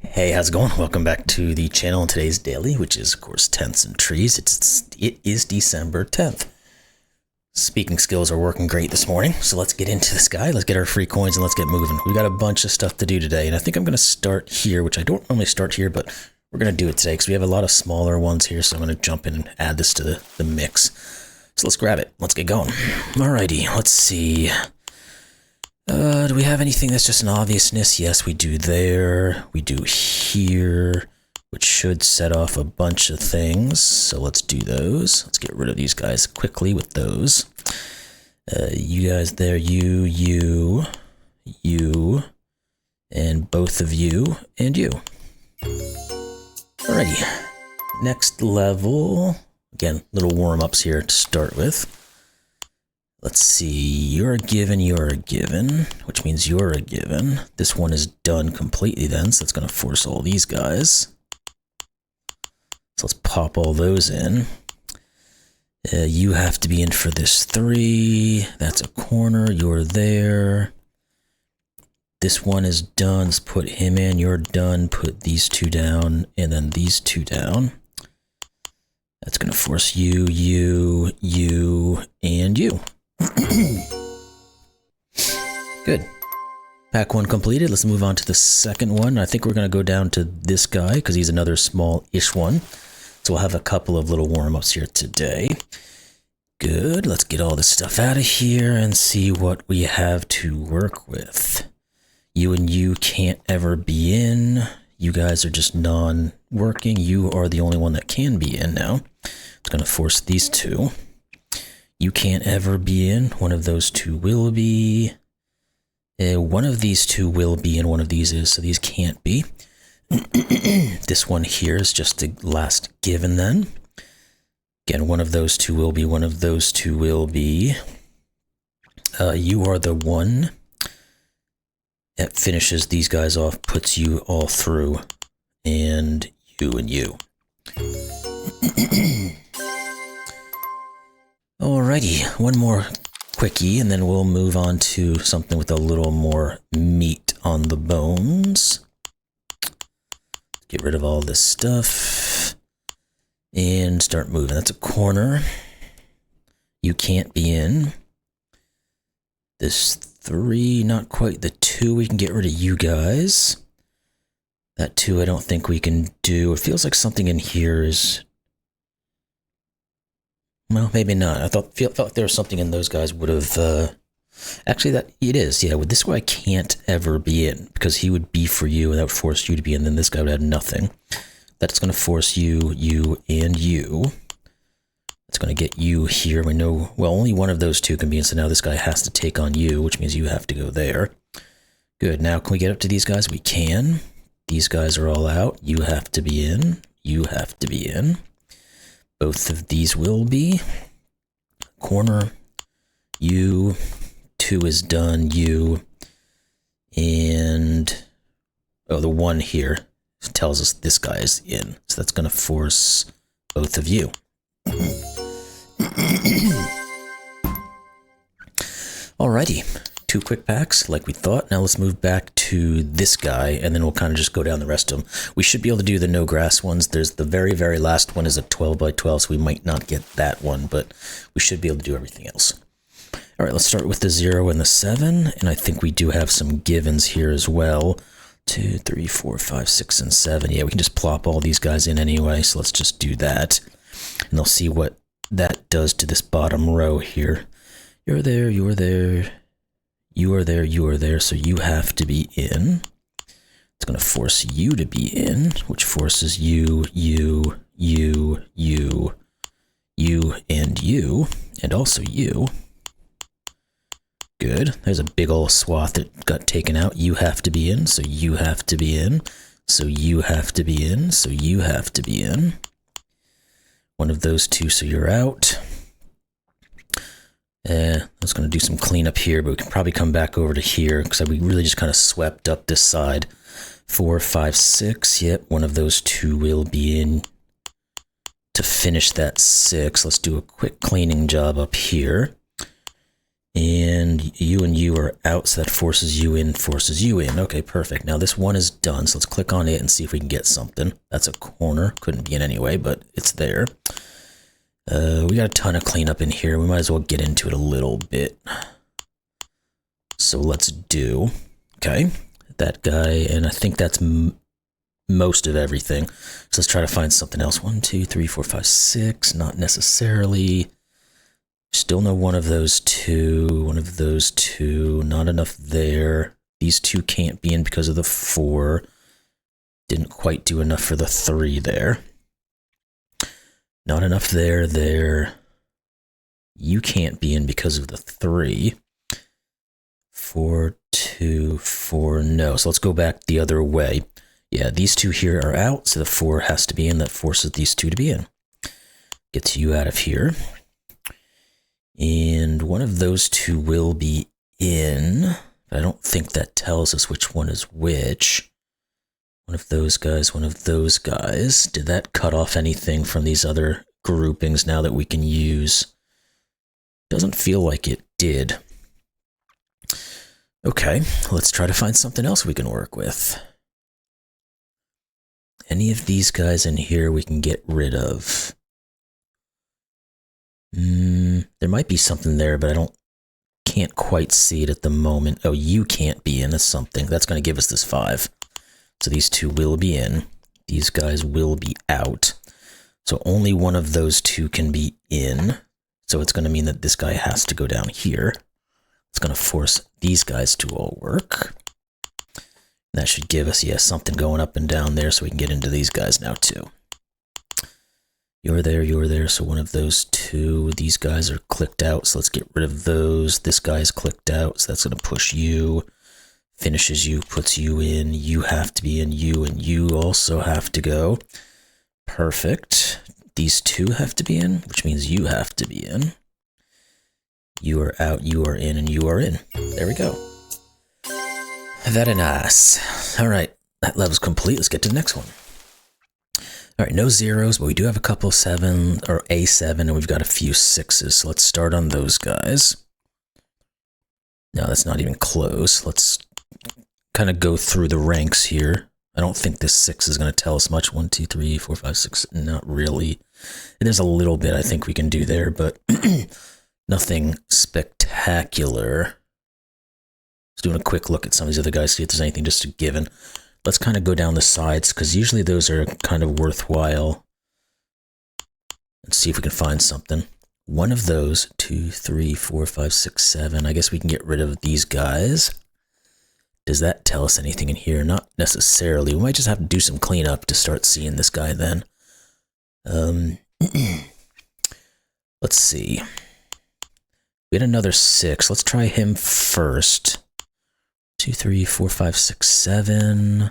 Hey, how's it going? Welcome back to the channel and today's daily, which is of course tents and trees. It is December 10th. Speaking skills are working great this morning, so let's get into this guy. Let's get our free coins and let's get moving. We got a bunch of stuff to do today, and I think I'm going to start here, which I don't normally start here, but we're going to do it today because we have a lot of smaller ones here, so I'm going to jump in and add this to the mix. So let's grab it. Let's get going. Alrighty, let's see. Do we have anything that's just an obviousness? Yes, we do there. We do here, which should set off a bunch of things. So let's do those. Let's get rid of these guys quickly with those. You guys there, you, and both of you, and you. Alrighty. Next level. Again, little warm-ups here to start with. Let's see, you're a given, which means you're a given. This one is done completely then, so it's going to force all these guys. So let's pop all those in. You have to be in for this 3. That's a corner, you're there. This one is done, let's put him in, you're done, put these 2 down, and then these 2 down. That's going to force you, and you. Good. Pack 1 completed. Let's move on to the second one. I think we're going to go down to this guy because he's another small-ish one. So we'll have a couple of little warm-ups here today. Good. Let's get all this stuff out of here and see what we have to work with. You and you can't ever be in. You guys are just non-working. You are the only one that can be in now. It's going to force these 2. You can't ever be in. One of those 2 will be. One of these 2 will be, and one of these is, so these can't be. This one here is just the last given then. Again, one of those 2 will be, one of those 2 will be. You are the one that finishes these guys off, puts you all through, and you. Alrighty, one more quickie, and then we'll move on to something with a little more meat on the bones. Get rid of all this stuff and start moving. That's a corner. You can't be in. This 3, not quite the 2. We can get rid of you guys. That 2 I don't think we can do. It feels like something in here is... Well, maybe not. I felt like there was something in those guys would have... Actually, that it is. Yeah, with this guy can't ever be in because he would be for you and that would force you to be in. Then this guy would have nothing. That's going to force you, and you. It's going to get you here. We know, well, only one of those 2 can be in, so now this guy has to take on you, which means you have to go there. Good. Now, can we get up to these guys? We can. These guys are all out. You have to be in. You have to be in. Both of these will be. Corner. You. 2 is done. You. And... oh, the 1 here tells us this guy is in. So that's going to force both of you. Alrighty. 2 quick packs like we thought. Now let's move back to this guy and then we'll kind of just go down the rest of them. We should be able to do the no grass ones. There's the very last one is a 12 by 12, so we might not get that one, but we should be able to do everything else. Alright, let's start with the 0 and the 7, and I think we do have some givens here as well. 2, 3, 4, 5, 6, and 7. Yeah, we can just plop all these guys in anyway, so let's just do that. And they'll see what that does to this bottom row here. You're there, you're there. You are there, you are there, so you have to be in. It's going to force you to be in, which forces you, and also you. Good. There's a big old swath that got taken out. You have to be in, so you have to be in, so you have to be in, so you have to be in. One of those 2, so you're out. I was going to do some cleanup here, but we can probably come back over to here because we really just kind of swept up this side. 4, 5, 6. Yep, one of those 2 will be in to finish that 6. Let's do a quick cleaning job up here. And And you are out, so that forces you in, Okay, perfect. Now this one is done, so let's click on it and see if we can get something. That's a corner. Couldn't be in anyway, but it's there. We got a ton of cleanup in here. We might as well get into it a little bit. So let's do, okay, that guy, and I think that's most of everything. So let's try to find something else. 1, 2, 3, 4, 5, 6. Not necessarily. Still no one of those two. Not enough there. These two can't be in because of the 4. Didn't quite do enough for the 3 there. Not enough there. You can't be in because of the 3. 4, 2, 4, no. So let's go back the other way. Yeah, these two here are out, so the 4 has to be in. That forces these 2 to be in. Gets you out of here. And one of those 2 will be in. But I don't think that tells us which one is which. One of those guys. Did that cut off anything from these other groupings now that we can use? Doesn't feel like it did. Okay, let's try to find something else we can work with. Any of these guys in here we can get rid of. There might be something there, but can't quite see it at the moment. Oh, you can't be in as something. That's going to give us this 5. So these 2 will be in. These guys will be out. So only one of those 2 can be in. So it's going to mean that this guy has to go down here. It's going to force these guys to all work. That should give us, something going up and down there so we can get into these guys now too. You're there, so one of those 2. These guys are clicked out, so let's get rid of those. This guy's clicked out, so that's going to push you. Finishes you, puts you in. You have to be in, and you also have to go. Perfect. These 2 have to be in, which means you have to be in. You are out, you are in, and you are in. There we go. Very nice. All right, that level's complete. Let's get to the next one. All right, no 0s, but we do have a couple 7 or A7, and we've got a few 6s. So let's start on those guys. No, that's not even close. Let's kind of go through the ranks here. I don't think this 6 is going to tell us much. 1, 2, 3, 4, 5, 6. Not really. There's a little bit I think we can do there, but nothing spectacular. Just doing a quick look at some of these other guys, see if there's anything just a given. Let's kind of go down the sides, because usually those are kind of worthwhile. Let's see if we can find something. One of those, 2, 3, 4, 5, 6, 7. I guess we can get rid of these guys. Does that tell us anything in here? Not necessarily. We might just have to do some cleanup to start seeing this guy then. Let's see. We had another 6. Let's try him first. 2, 3, 4, 5, 6, 7.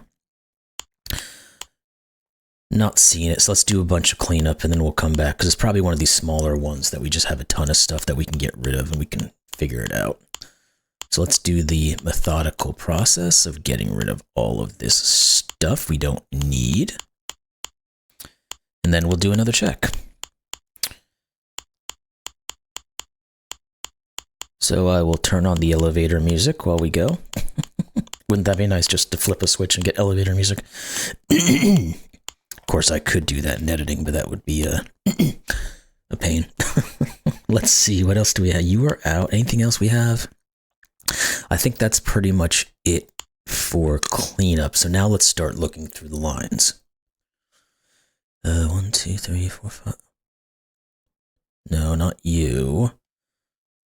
Not seeing it, so let's do a bunch of cleanup and then we'll come back, because it's probably one of these smaller ones that we just have a ton of stuff that we can get rid of and we can figure it out. So let's do the methodical process of getting rid of all of this stuff we don't need. And then we'll do another check. So I will turn on the elevator music while we go. Wouldn't that be nice just to flip a switch and get elevator music? Of course, I could do that in editing, but that would be a pain. Let's see, what else do we have? You are out. Anything else we have? I think that's pretty much it for cleanup. So now let's start looking through the lines. 1, 2, 3, 4, 5. No, not you.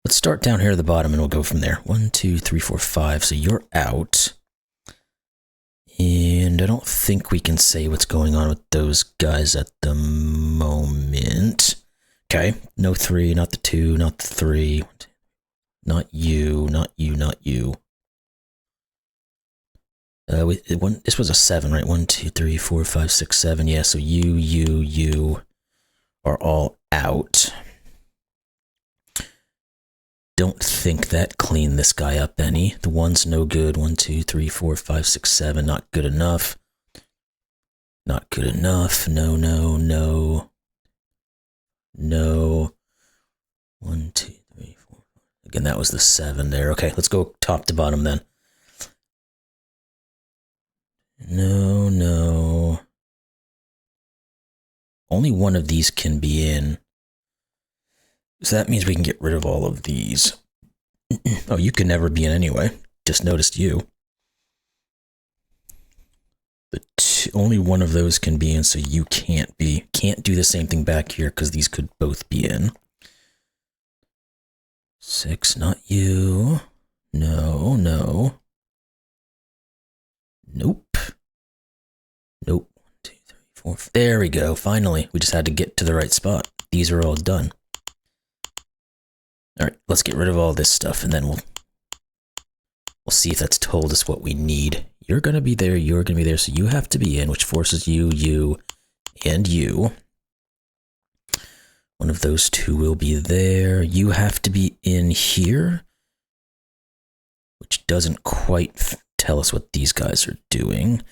Let's start down here at the bottom and we'll go from there. 1, 2, 3, 4, 5. So you're out. And I don't think we can say what's going on with those guys at the moment. Okay, no 3, not the 2, not the 3. Not you, not you, not you. This was a 7, right? 1, 2, 3, 4, 5, 6, 7. Yeah, so you are all out. Don't think that cleaned this guy up any. The 1's no good. 1, 2, 3, 4, 5, 6, 7. Not good enough. Not good enough. No, no, no. No. 1, 2, 3, 4. Again, that was the 7 there. Okay, let's go top to bottom then. No, no. Only one of these can be in. So that means we can get rid of all of these. Oh, you can never be in anyway. Just noticed you. But only one of those can be in, so you can't be. Can't do the same thing back here because these could both be in. 6, not you. No, no. Nope. Nope. 1, 2, 3, 4. There we go. Finally, we just had to get to the right spot. These are all done. All right, let's get rid of all this stuff, and then we'll see if that's told us what we need. You're going to be there, you're going to be there, so you have to be in, which forces you, and you. One of those two will be there. You have to be in here, which doesn't quite tell us what these guys are doing.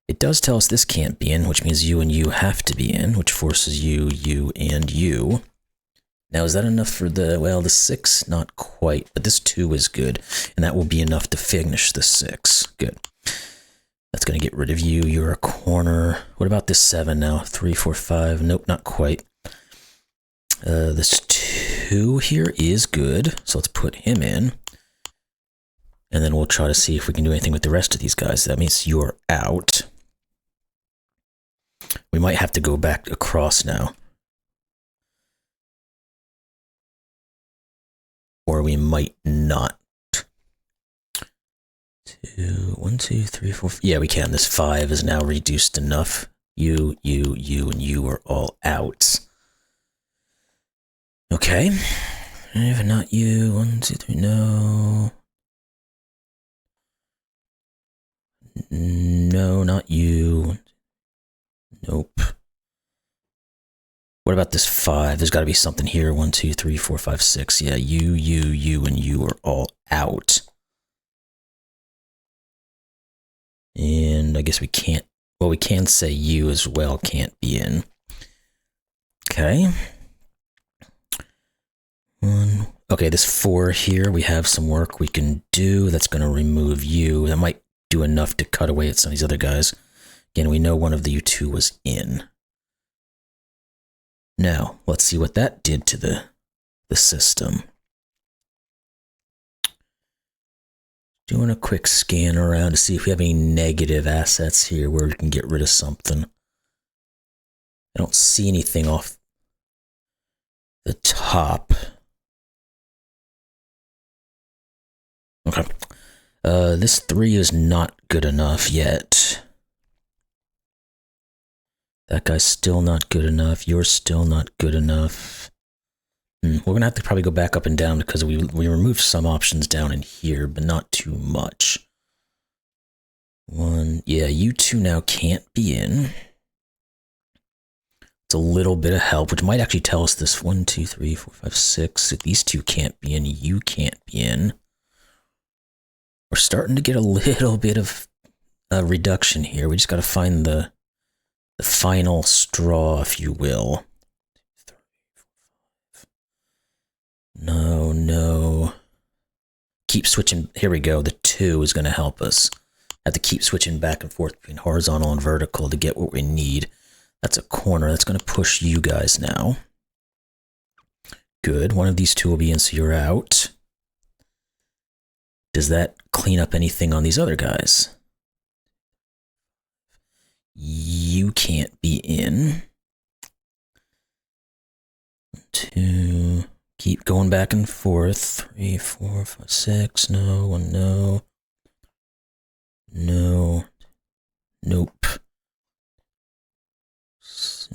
It does tell us this can't be in, which means you and you have to be in, which forces you, and you. Now, is that enough for the 6? Not quite, but this 2 is good, and that will be enough to finish the 6. Good. That's going to get rid of you. You're a corner. What about this 7 now? 3, 4, 5. Nope, not quite. This 2 here is good, so let's put him in. And then we'll try to see if we can do anything with the rest of these guys. That means you're out. We might have to go back across now. Or we might not. 1, 2, 3, 4. Yeah, we can. This 5 is now reduced enough. You, and you are all out. Okay. If not you, 1, 2, 3, no. No, not you. Nope. What about this 5? There's got to be something here. 1, 2, 3, 4, 5, 6. Yeah, you, and you are all out. And I guess we can't, well, we can say you as well can't be in. Okay. Okay, this 4 here, we have some work we can do. That's going to remove you. That might do enough to cut away at some of these other guys. Again, we know one of the U2 was in. Now, let's see what that did to the system. Doing a quick scan around to see if we have any negative assets here where we can get rid of something. I don't see anything off the top. Okay. This 3 is not good enough yet. That guy's still not good enough. You're still not good enough. We're going to have to probably go back up and down because we removed some options down in here, but not too much. 1, yeah, you 2 now can't be in. It's a little bit of help, which might actually tell us this 1, 2, 3, 4, 5, 6. If these 2 can't be in, you can't be in. We're starting to get a little bit of a reduction here. We just got to find the final straw, if you will. 2, 3, 4, 5. No, no. Keep switching. Here we go. The 2 is going to help us. Have to keep switching back and forth between horizontal and vertical to get what we need. That's a corner. That's going to push you guys now. Good. One of these 2 will be in, so you're out. Does that clean up anything on these other guys? You can't be in. 2. Keep going back and forth. 3, 4, 5, 6. No, 1, no. No. Nope.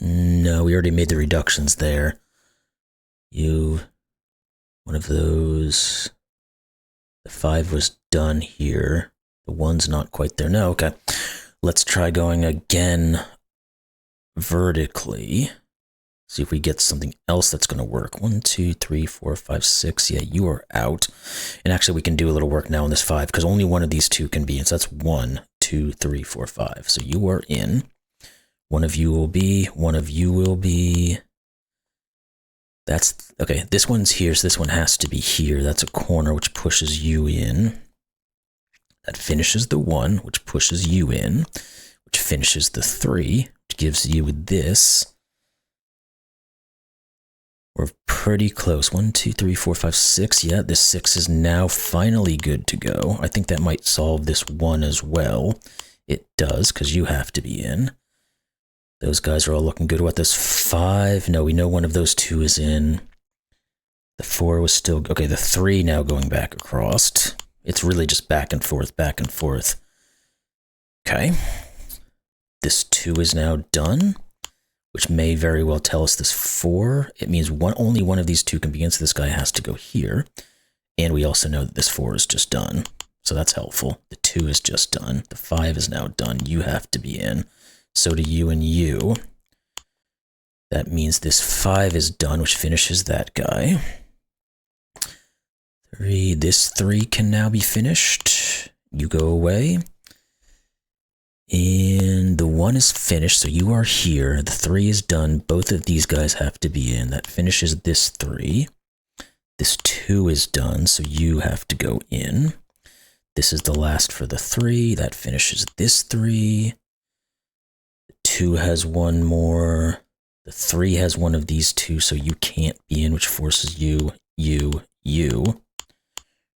No, we already made the reductions there. You. One of those. The 5 was done here. The 1's not quite there. No, okay. Let's try going again vertically. See if we get something else that's going to work. 1, 2, 3, 4, 5, 6. Yeah, you are out. And actually, we can do a little work now on this 5 because only one of these 2 can be in. So that's 1, 2, 3, 4, 5. So you are in. One of you will be. One of you will be. That's, okay, this one's here, so this one has to be here. That's a corner, which pushes you in. That finishes the 1, which pushes you in, which finishes the 3, which gives you this. We're pretty close. 1, 2, 3, 4, 5, 6. Yeah, this 6 is now finally good to go. I think that might solve this 1 as well. It does, because you have to be in. Those guys are all looking good. What, this 5? No, we know one of those 2 is in. The 4 was still... Okay, the 3 now going back across. It's really just back and forth, back and forth. Okay. This 2 is now done, which may very well tell us this 4. It means only one of these 2 can be in, so this guy has to go here. And we also know that this 4 is just done, so that's helpful. The 2 is just done. The 5 is now done. You have to be in. So do you and you. That means this 5 is done, which finishes that guy. 3. This 3 can now be finished. You go away. And the 1 is finished, so you are here. The 3 is done. Both of these guys have to be in. That finishes this 3. This 2 is done, so you have to go in. This is the last for the 3. That finishes this 3. The 2 has 1 more. The 3 has one of these 2, so you can't be in, which forces you.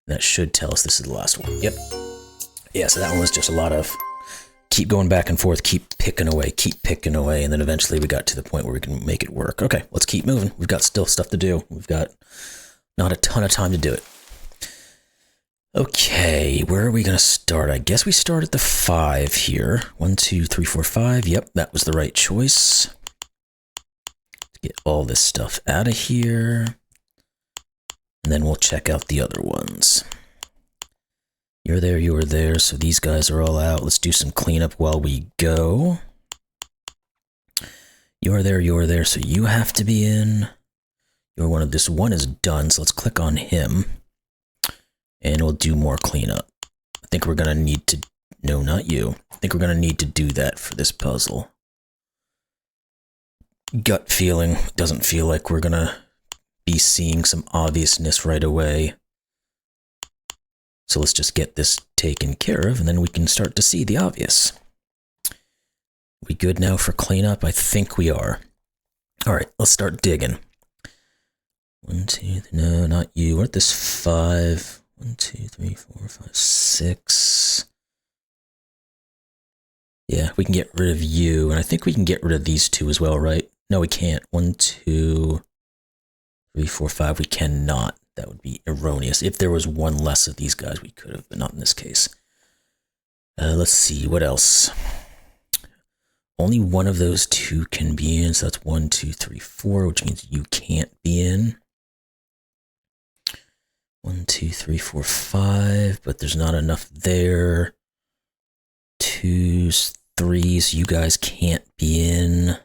That should tell us this is the last one. Yep. Yeah, so that one was just a lot of keep going back and forth, keep picking away, and then eventually we got to the point where we can make it work. Okay, let's keep moving. We've got still stuff to do. We've got not a ton of time to do it. Okay, where are we going to start? I guess we start at the 5 here. 1, 2, 3, 4, 5. Yep, that was the right choice. Let's get all this stuff out of here. And then we'll check out the other ones. You're there, so these guys are all out. Let's do some cleanup while we go. You're there, so you have to be in. You're one of this 1 is done, so let's click on him. And we'll do more cleanup. I think we're gonna need to, no, not you. I think we're gonna need to do that for this puzzle. Gut feeling, doesn't feel like we're gonna be seeing some obviousness right away. So let's just get this taken care of, and then we can start to see the obvious. We good now for cleanup? I think we are. All right, let's start digging. 1, 2, no, not you. We're at this 5. 1, 2, 3, 4, 5, 6. Yeah, we can get rid of you, and I think we can get rid of these 2 as well, right? No, we can't. 1, 2, 3, 4, 5. We cannot. That would be erroneous. If there was 1 less of these guys, we could have, but not in this case. Let's see, what else? Only one of those 2 can be in, so that's 1, 2, 3, 4, which means you can't be in. 1, 2, 3, 4, 5, but there's not enough there. 2s, 3s, you guys can't be in.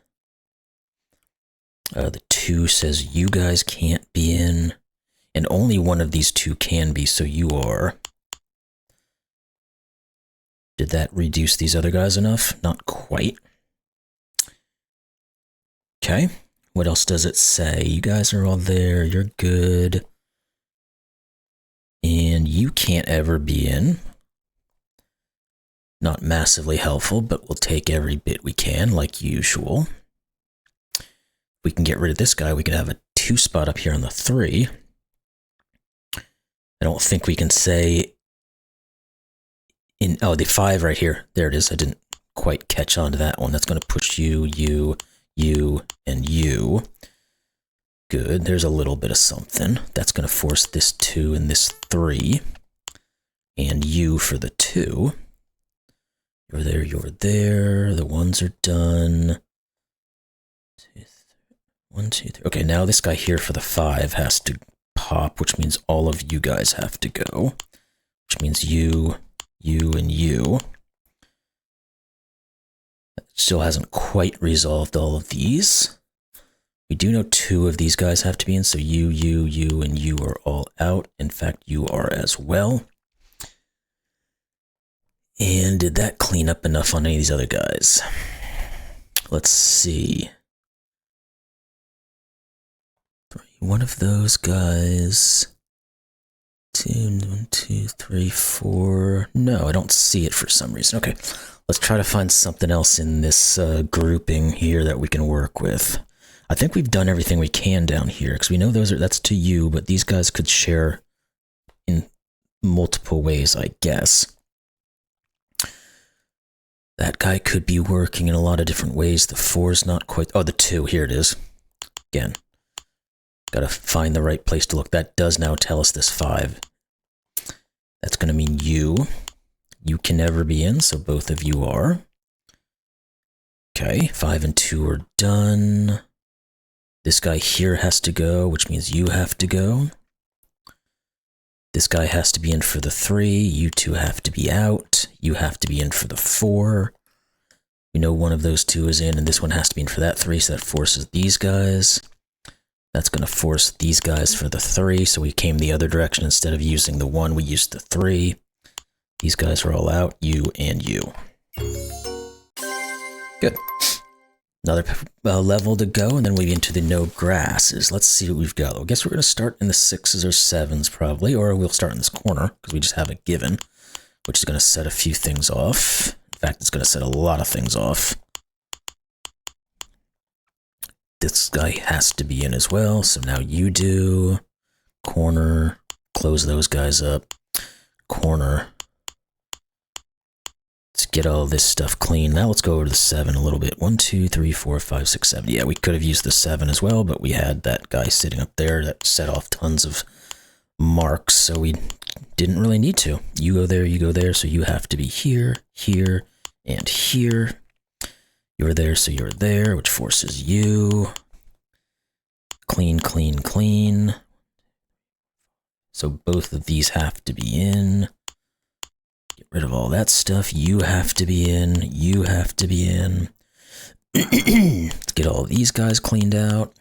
The 2 says you guys can't be in. And only one of these 2 can be, so you are. Did that reduce these other guys enough? Not quite. Okay, what else does it say? You guys are all there, you're good. And you can't ever be in. Not massively helpful, but we'll take every bit we can, like usual. If we can get rid of this guy, we can have a 2 spot up here on the 3. I don't think we can say in, oh, the 5 right here. There it is. I didn't quite catch on to that one. That's going to push you, and you. Good. There's a little bit of something. That's going to force this 2 and this 3. And you for the 2. You're there. The 1s are done. 1, 2, 3. Okay, now this guy here for the 5 has to pop, which means all of you guys have to go, which means you, and you. That still hasn't quite resolved all of these. We do know 2 of these guys have to be in, so you, and you are all out. In fact, you are as well. And did that clean up enough on any of these other guys? Let's see. 3, One of those guys. 1, 2, 3, 4. No, I don't see it for some reason. Okay, let's try to find something else in this grouping here that we can work with. I think we've done everything we can down here, because we know that's to you, but these guys could share in multiple ways, I guess. That guy could be working in a lot of different ways. The 4's not quite... Oh, the 2, here it is. Again, gotta find the right place to look. That does now tell us this 5. That's gonna mean you. You can never be in, so both of you are. Okay, 5 and 2 are done. This guy here has to go, which means you have to go. This guy has to be in for the 3. You two have to be out. You have to be in for the 4. We know one of those two is in, and this one has to be in for that 3, so that forces these guys. That's going to force these guys for the 3, so we came the other direction. Instead of using the 1, we used the 3. These guys are all out, you and you. Good. Another level to go, and then we'll be into the no grasses. Let's see what we've got. I guess we're going to start in the 6s or 7s probably, or we'll start in this corner, because we just have a given, which is going to set a few things off. In fact, it's going to set a lot of things off. This guy has to be in as well, so now you do. Corner, close those guys up. Corner. Let's get all this stuff clean. Now let's go over to the 7 a little bit. 1, 2, 3, 4, 5, 6, 7. Yeah, we could have used the 7 as well, but we had that guy sitting up there that set off tons of marks, so we didn't really need to. You go there, so you have to be here, here, and here. You're there, so you're there, which forces you. Clean, clean, clean. So both of these have to be in. Get rid of all that stuff. You have to be in. You have to be in. Let's get all these guys cleaned out.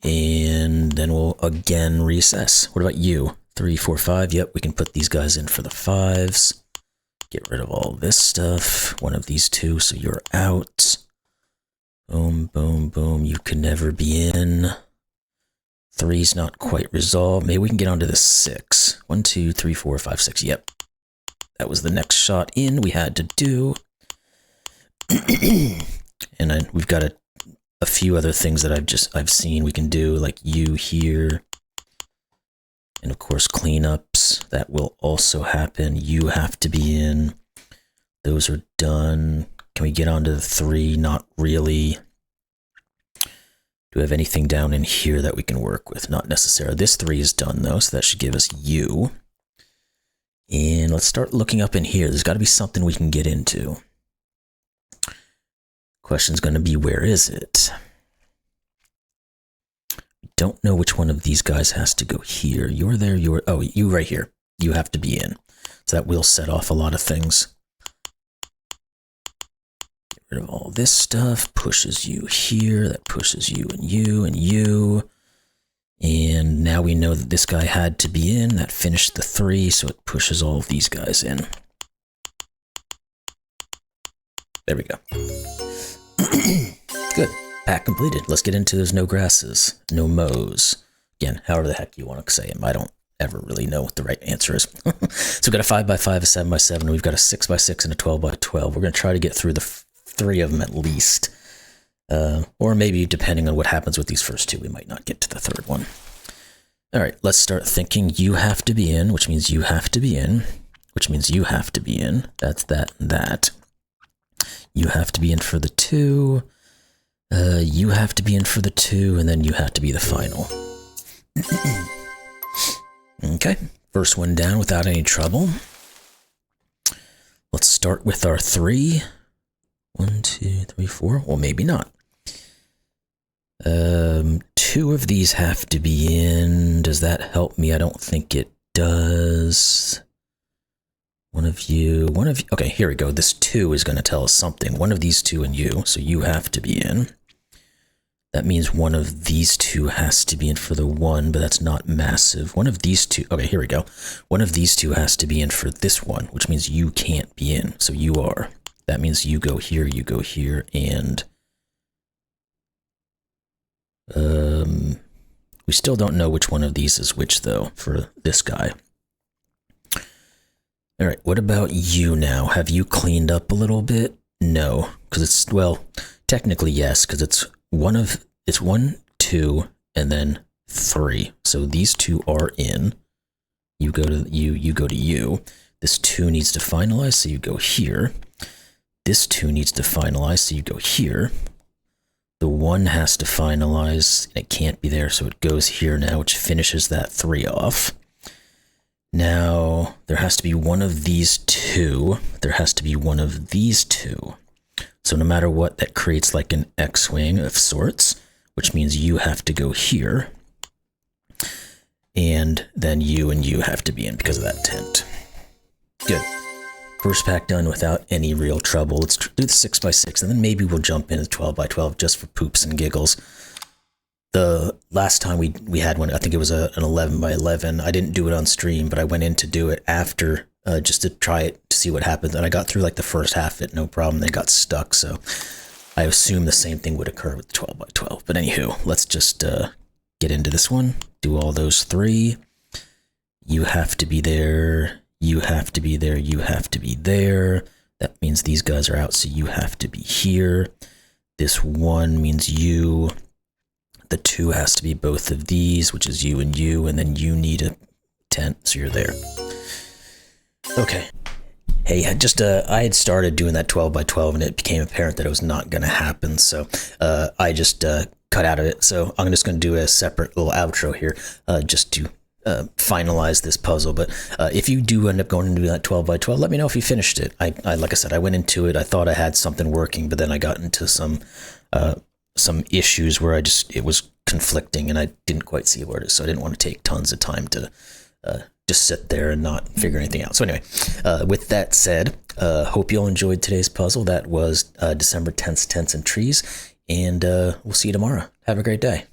And then we'll again recess. What about you? 3, 4, 5. Yep, we can put these guys in for the 5s. Get rid of all this stuff. One of these two, so you're out. Boom, boom, boom. You can never be in. 3's not quite resolved. Maybe we can get onto the 6. 1, 2, 3, 4, 5, 6. Yep. That was the next shot in we had to do. And then we've got a few other things that I've seen we can do, like you here. And of course, cleanups, that will also happen. You have to be in. Those are done. Can we get onto the 3? Not really. Do we have anything down in here that we can work with? Not necessarily. This 3 is done though, so that should give us you. And let's start looking up in here. There's got to be something we can get into. Question's going to be, where is it? Don't know which one of these guys has to go here. You're there, oh, you right here. You have to be in. So that will set off a lot of things. Get rid of all this stuff. Pushes you here. That pushes you and you and you. And now we know that this guy had to be in. That finished the 3, so it pushes all of these guys in. There we go. Good. Pack completed. Let's get into those no grasses, no mows. Again, however the heck you want to say them. I don't ever really know what the right answer is. So we've got a 5x5, a 7x7, and we've got a 6x6 and a 12x12. We're going to try to get through the 3 of them at least. Or maybe depending on what happens with these first 2, we might not get to the 3rd one. All right, let's start thinking. You have to be in, which means you have to be in, which means you have to be in. That's that and that. You have to be in for the 2. You have to be in for the 2, and then you have to be the final. Okay, first one down without any trouble. Let's start with our 3. 1, 2, 3, 4. Well, maybe not. 2 of these have to be in. Does that help me? I don't think it does. One of you. Okay, here we go. This 2 is going to tell us something. One of these 2 and you, so you have to be in. That means one of these 2 has to be in for the 1, but that's not massive. One of these 2, okay, here we go. One of these 2 has to be in for this one, which means you can't be in, so you are. That means you go here, and We still don't know which one of these is which, though, for this guy. All right, what about you now? Have you cleaned up a little bit? No, because it's, well, technically yes, because it's one, two, and then three. So these two are in. You go to you go to you. This two needs to finalize, so you go here. This two needs to finalize, so you go here. The one has to finalize, and it can't be there, so it goes here now, which finishes that three off. Now, there has to be one of these two. There has to be one of these two. So no matter what, that creates like an X-wing of sorts, which means you have to go here. And then you and you have to be in because of that tent. Good. First pack done without any real trouble. Let's do the 6x6, and then maybe we'll jump into 12x12 just for poops and giggles. The last time we had one, I think it was an 11x11. I didn't do it on stream, but I went in to do it after just to try it to see what happens. And I got through like the first half of it, no problem. They got stuck, so I assume the same thing would occur with 12x12. But anywho, let's just get into this one. Do all those three. You have to be there. You have to be there. You have to be there. That means these guys are out, so you have to be here. This one means you. The two has to be both of these, which is you, and then you need a tent, so you're there. Okay. Hey, I had started doing that 12x12, and it became apparent that it was not going to happen, so I just cut out of it. So I'm just going to do a separate little outro here, just to finalize this puzzle. But if you do end up going to do that 12x12, let me know if you finished it. I like I said, I went into it, I thought I had something working, but then I got into some issues where it was conflicting and I didn't quite see where it is, so I didn't want to take tons of time to just sit there and not figure anything out. So anyway, with that said, hope you all enjoyed today's puzzle. That was December 10th, Tents and Trees, and we'll see you tomorrow. Have a great day.